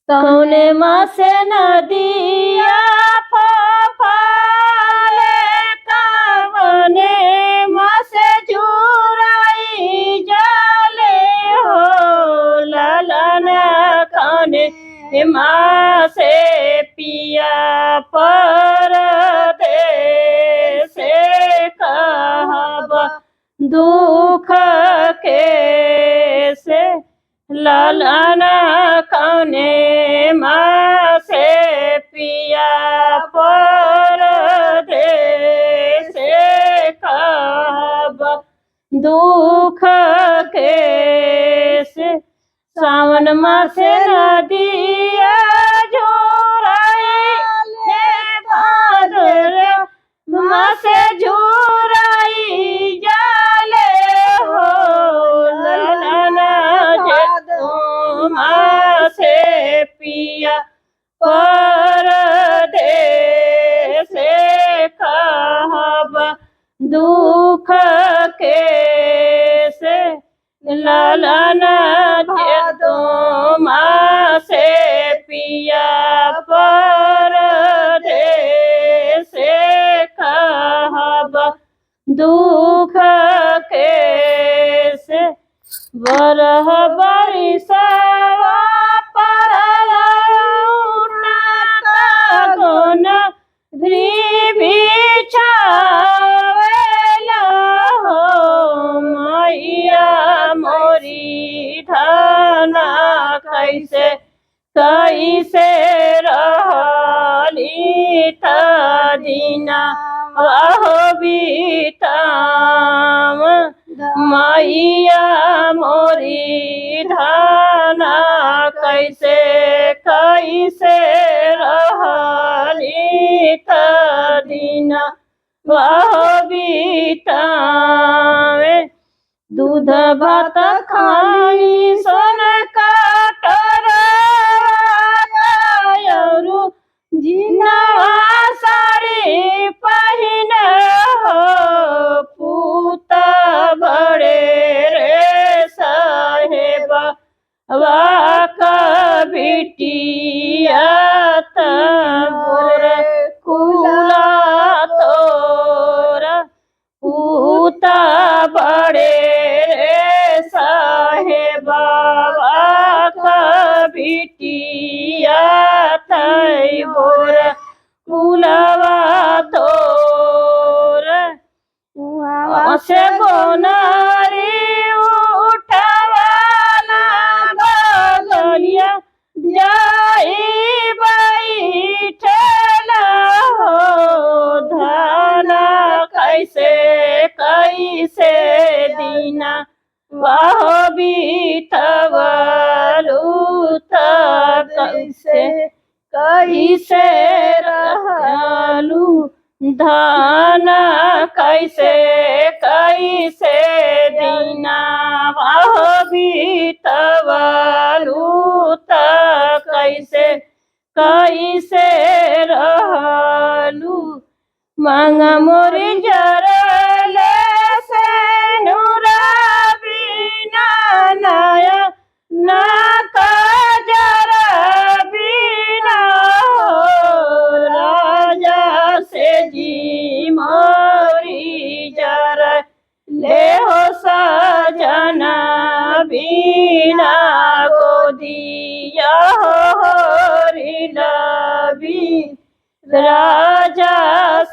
कौने माँ से नदिया फफाले, कौने माँ से जुराई जाले हो ललन, कौने माँ से पिया परदेस कहब दुख के से ललन, कौने माँ से पिया परदेस कहब दुख के से। सावन माँ से नदिया जोराई भादर माँ से जुराई जाले हो ललन, जेठो माँ से पिया परदेस कहब दुख के से ललन, जेठो माँ से पिया परदेस कहब दुख के से। बरह बरिसवा परल उठता गुन बिछावेला हो मैया मोरी धना कैसे कैसे रहली त दीना आहो बीताम मैया मोरी धना कैसे कैसे रहली त दीना आहो बीतावे। दूध भात खाई सोन काटर औरु जिनवा साड़ी पहिन हो पूता बड़े रे साहेबा वाका बिटिया तोर कुला तोरा पूता बड़े रे साहेबा वाका बिटिया तई बोर कुलवा तोर से बोनारी उठवाला बगलिया जाई बैठला हो धना कैसे कैसे दीना वाह बीतवलू त कैसे कैसे रहलू धना कैसे कैसे दीना वाह बीतवलू त कैसे कैसे रहलू। मांगा मोरी जरले से नूरा बिना नया ना काजर बिना हो राजा से जी मोरी जर ले हो सजना बिना गोदिया होरी लबी राजा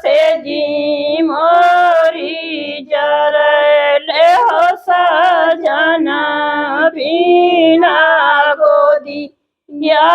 से जी मोरी जरले हो सजना बिना गोदी या